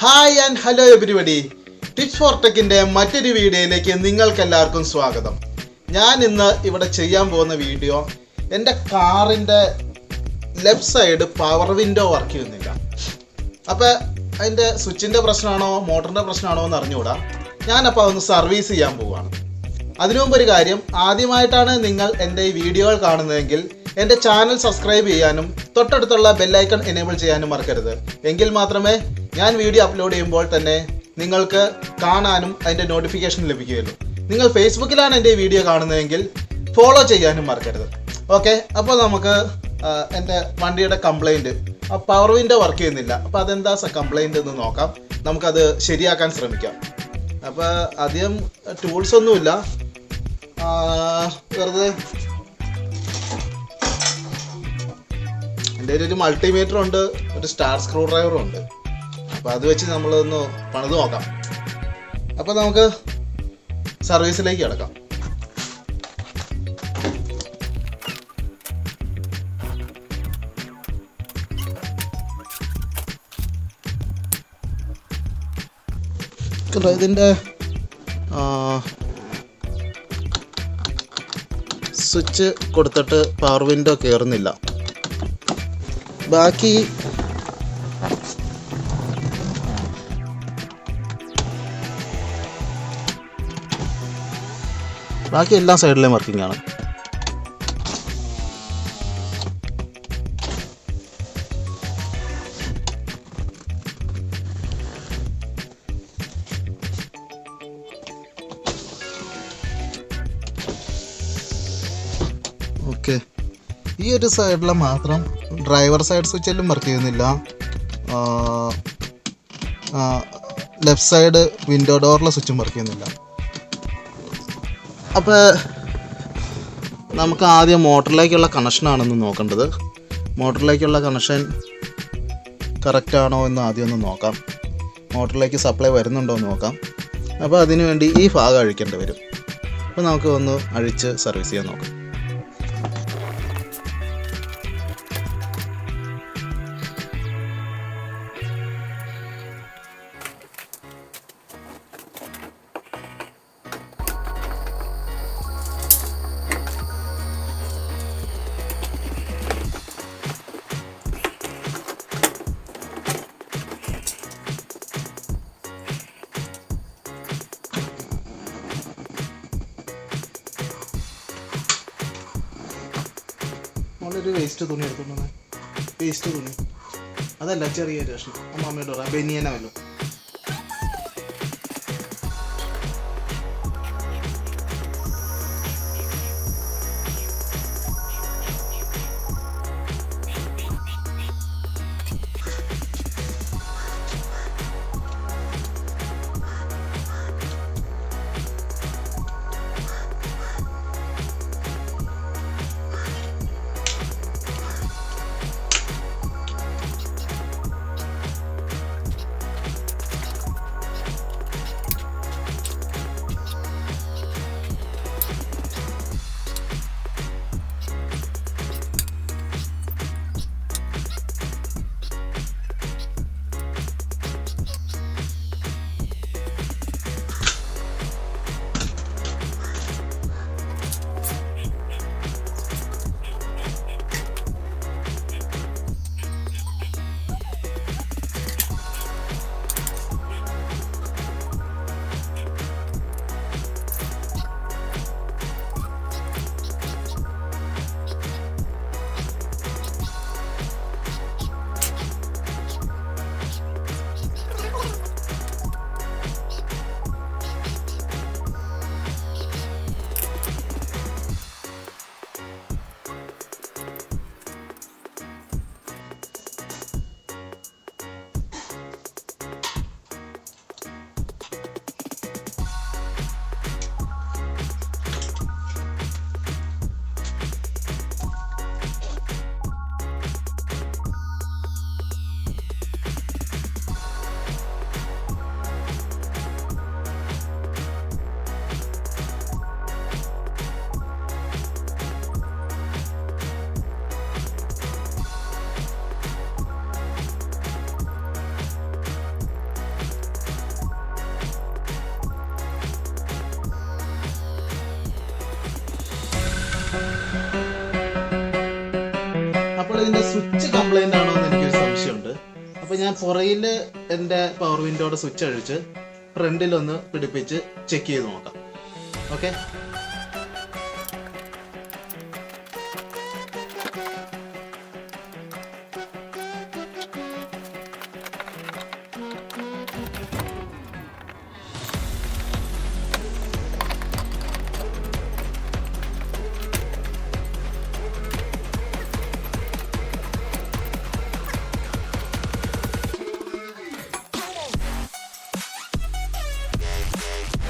Hi and hello everybody, tips for ടെക്കിൻ്റെ മറ്റൊരു വീഡിയോയിലേക്ക് നിങ്ങൾക്കെല്ലാവർക്കും സ്വാഗതം. ഞാൻ ഇന്ന് ഇവിടെ ചെയ്യാൻ പോകുന്ന വീഡിയോ, എൻ്റെ കാറിൻ്റെ left side power window work ചെയ്യുന്നില്ല. അപ്പോൾ അതിൻ്റെ സ്വിച്ചിൻ്റെ പ്രശ്നമാണോ മോട്ടറിൻ്റെ പ്രശ്നമാണോ എന്ന് അറിഞ്ഞുകൂടാ. ഞാനപ്പോൾ അതൊന്ന് സർവീസ് ചെയ്യാൻ പോവുകയാണ്. അതിനു മുമ്പ് ഒരു കാര്യം, ആദ്യമായിട്ടാണ് നിങ്ങൾ എൻ്റെ ഈ വീഡിയോകൾ കാണുന്നതെങ്കിൽ എൻ്റെ ചാനൽ സബ്സ്ക്രൈബ് ചെയ്യാനും തൊട്ടടുത്തുള്ള ബെല്ലൈക്കൺ എനേബിൾ ചെയ്യാനും മറക്കരുത്. എങ്കിൽ മാത്രമേ ഞാൻ വീഡിയോ അപ്ലോഡ് ചെയ്യുമ്പോൾ തന്നെ നിങ്ങൾക്ക് കാണാനും അതിൻ്റെ നോട്ടിഫിക്കേഷൻ ലഭിക്കുകയുള്ളൂ. നിങ്ങൾ ഫേസ്ബുക്കിലാണ് എൻ്റെ ഈ വീഡിയോ കാണുന്നതെങ്കിൽ ഫോളോ ചെയ്യാനും മറക്കരുത്. ഓക്കെ, അപ്പോൾ നമുക്ക് എൻ്റെ വണ്ടിയുടെ കംപ്ലൈൻറ്റ്, പവർ വിൻഡോ വർക്ക് ചെയ്യുന്നില്ല. അപ്പോൾ അതെന്താ കംപ്ലൈൻറ്റ് എന്ന് നോക്കാം, നമുക്കത് ശരിയാക്കാൻ ശ്രമിക്കാം. അപ്പോൾ അധികം ടൂൾസ് ഒന്നുമില്ല, വെറുതെ എൻ്റെ ഒരു മൾട്ടിമീറ്റർ ഉണ്ട്, ഒരു സ്റ്റാർ സ്ക്രൂ ഡ്രൈവറും ഉണ്ട്. അപ്പോൾ അത് വെച്ച് നമ്മളൊന്ന് പണിത് നോക്കാം. അപ്പോൾ നമുക്ക് സർവീസിലേക്ക് കിടക്കാം. ഇതിൻ്റെ സ്വിച്ച് കൊടുത്തിട്ട് പവർ വിൻഡോ കയറുന്നില്ല. ബാക്കി എല്ലാ സൈഡിലെയും വർക്കിംഗ് ആണ്. ഓക്കെ, ഈ ഒരു സൈഡിൽ മാത്രം ഡ്രൈവർ സൈഡ് സ്വിച്ചെല്ലാം വർക്ക് ചെയ്യുന്നില്ല. ലെഫ്റ്റ് സൈഡ് വിൻഡോ ഡോറിലെ സ്വിച്ചും വർക്ക് ചെയ്യുന്നില്ല. അപ്പോൾ നമുക്ക് ആദ്യം മോട്ടറിലേക്കുള്ള കണക്ഷനാണെന്ന് നോക്കേണ്ടത്. മോട്ടറിലേക്കുള്ള കണക്ഷൻ കറക്റ്റാണോ എന്ന് ആദ്യം ഒന്ന് നോക്കാം. മോട്ടറിലേക്ക് സപ്ലൈ വരുന്നുണ്ടോ എന്ന് നോക്കാം. അപ്പോൾ അതിനു വേണ്ടി ഈ ഭാഗം അഴിക്കേണ്ടി വരും. അപ്പോൾ നമുക്ക് ഒന്ന് അഴിച്ച് സർവീസ് ചെയ്യാൻ നോക്കാം. ഒരു വേസ്റ്റ് തുണി എടുത്തോണ്ട്, വേസ്റ്റ് തുണി അതല്ല, ചെറിയൊരു കഷ്ണം അമ്മമ്മയുടെ പറയാം, ബനിയനല്ലോ. അപ്പോൾ ഇതിൻ്റെ സ്വിച്ച് കംപ്ലൈൻ്റ് ആണോ എന്ന് എനിക്കൊരു സംശയമുണ്ട്. അപ്പോൾ ഞാൻ പുറയിൽ എൻ്റെ പവർ വിൻഡോയുടെ സ്വിച്ച് അഴിച്ച് ഫ്രണ്ടിലൊന്ന് പിടിപ്പിച്ച് ചെക്ക് ചെയ്ത് നോക്കാം. ഓക്കെ,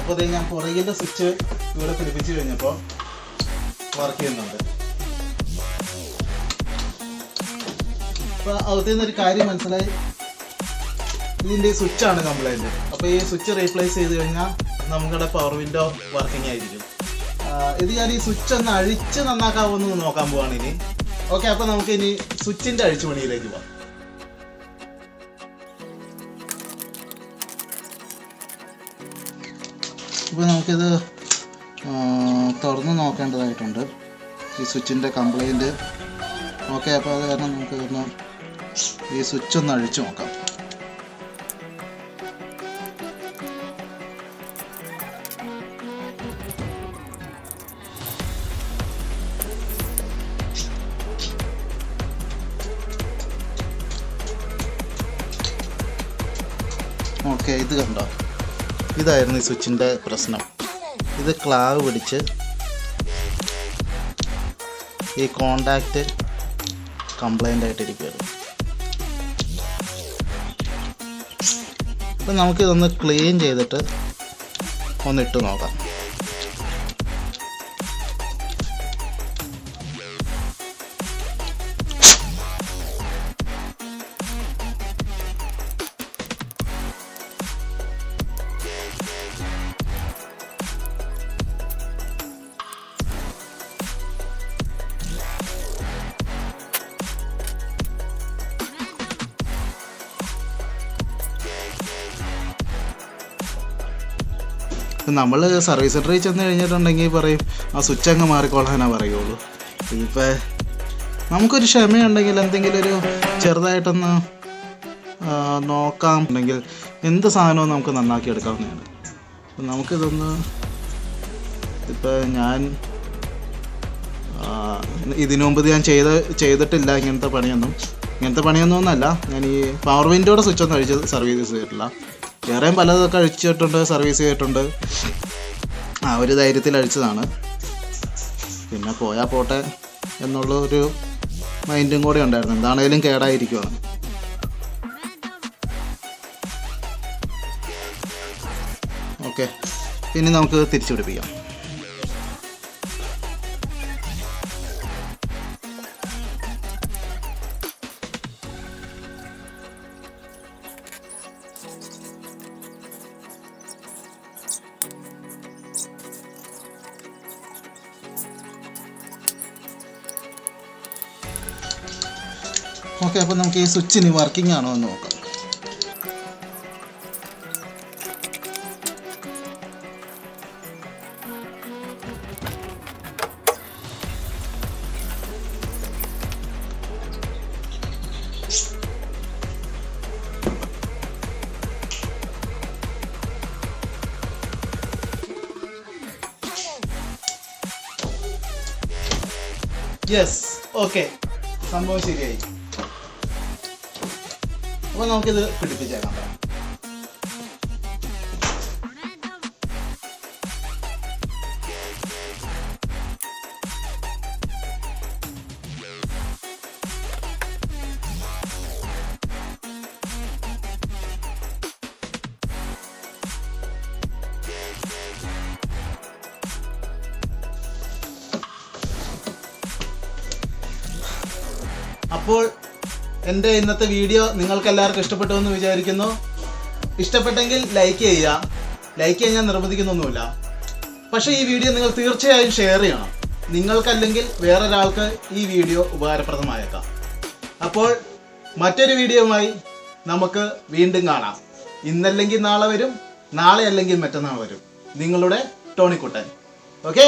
അപ്പോൾ ഇത് ഞാൻ പുറകിൻ്റെ സ്വിച്ച് ഇവിടെ പിടിപ്പിച്ച് കഴിഞ്ഞപ്പോൾ വർക്ക് ചെയ്യുന്നുണ്ട്. അപ്പോൾ അകത്തു നിന്നൊരു കാര്യം മനസ്സിലായി, ഇതിൻ്റെ സ്വിച്ചാണ് കംപ്ലൈൻറ്റ്. അപ്പോൾ ഈ സ്വിച്ച് റീപ്ലേസ് ചെയ്ത് കഴിഞ്ഞാൽ നമ്മുടെ പവർ വിൻഡോ വർക്കിംഗ് ആയിരിക്കും. ഇത് ഞാൻ ഈ സ്വിച്ച് ഒന്ന് അഴിച്ച് നന്നാക്കാവുമെന്ന് നോക്കാൻ പോവാണ് ഇനി. ഓക്കെ, അപ്പോൾ നമുക്ക് ഇനി സ്വിച്ചിൻ്റെ അഴിച്ചുപണിയിലേക്ക് പോകാം. ഇപ്പോൾ നമുക്കിത് തുറന്ന് നോക്കേണ്ടതായിട്ടുണ്ട്, ഈ സ്വിച്ചിൻ്റെ കംപ്ലൈൻറ്റ്. ഓക്കെ, അപ്പോൾ അത് കാരണം നമുക്കിതൊന്ന് ഈ സ്വിച്ച് ഒന്ന് അഴിച്ചു നോക്കാം. ഓക്കെ, ഇത് കണ്ടോ, ഇതായിരുന്നു ഈ സ്വിച്ചിൻ്റെ പ്രശ്നം. ഇത് ക്ലാവ് പിടിച്ച് ഈ കോണ്ടാക്റ്റ് കംപ്ലൈൻ്റ് ആയിട്ടിരിക്കുകയാണ്. അപ്പം നമുക്കിതൊന്ന് ക്ലീൻ ചെയ്തിട്ട് ഒന്നിട്ട് നോക്കാം. നമ്മൾ സർവീസ് സെൻ്ററിൽ ചെന്ന് കഴിഞ്ഞിട്ടുണ്ടെങ്കിൽ പറയും ആ സ്വിച്ച് അങ്ങ് മാറിക്കൊള്ളാനാ പറയുള്ളൂ. ഇപ്പോൾ നമുക്കൊരു ക്ഷമയുണ്ടെങ്കിൽ എന്തെങ്കിലും ഒരു ചെറുതായിട്ടൊന്ന് നോക്കാം ഉണ്ടെങ്കിൽ എന്ത് സാധനവും നമുക്ക് നന്നാക്കി എടുക്കാവുന്നതാണ്. അപ്പം നമുക്കിതൊന്ന്, ഇപ്പോൾ ഞാൻ ഇതിനു മുമ്പ് ഞാൻ ചെയ്തിട്ടില്ല ഇങ്ങനത്തെ പണിയൊന്നും ഒന്നല്ല. ഞാൻ ഈ പവർ വിൻഡോയുടെ സ്വിച്ചൊന്നും അഴിച്ച് സർവീസ് ചെയ്തിട്ടില്ല. വേറെയും പലതൊക്കെ അഴിച്ചിട്ടുണ്ട്, സർവീസ് ചെയ്തിട്ടുണ്ട്. ഒരു ധൈര്യത്തിൽ അഴിച്ചതാണ്. പിന്നെ പോയാൽ പോട്ടെ എന്നുള്ള ഒരു മൈൻഡും കൂടെ ഉണ്ടായിരുന്നു. എന്താണേലും കേടായിരിക്കുവാണ്. ഓക്കെ, പിന്നെ നമുക്ക് തിരിച്ചു പിടിപ്പിക്കാം. ഓക്കെ, അപ്പോൾ നമുക്ക് ഈ സ്വിച്ചിന് വർക്കിംഗ് ആണോ എന്ന് നോക്കാം. യെസ്, ഓക്കെ, സംഭവം ശരിയായി. അപ്പോൾ നമുക്കിത് പിടിപ്പിച്ചേക്കാം. അപ്പോൾ എൻ്റെ ഇന്നത്തെ വീഡിയോ നിങ്ങൾക്ക് എല്ലാവർക്കും ഇഷ്ടപ്പെട്ടു എന്ന് വിചാരിക്കുന്നു. ഇഷ്ടപ്പെട്ടെങ്കിൽ ലൈക്ക് ചെയ്യുക. ലൈക്ക് ചെയ്യാൻ ഞാൻ നിർബന്ധിക്കുന്നൊന്നുമില്ല. പക്ഷേ ഈ വീഡിയോ നിങ്ങൾ തീർച്ചയായും ഷെയർ ചെയ്യണം. നിങ്ങൾക്കല്ലെങ്കിൽ വേറൊരാൾക്ക് ഈ വീഡിയോ ഉപകാരപ്രദമായേക്കാം. അപ്പോൾ മറ്റൊരു വീഡിയോയുമായി നമുക്ക് വീണ്ടും കാണാം. ഇന്നല്ലെങ്കിൽ നാളെ വരും, നാളെ അല്ലെങ്കിൽ മറ്റന്നാൾ വരും. നിങ്ങളുടെ ടോണിക്കുട്ടൻ. ഓക്കെ.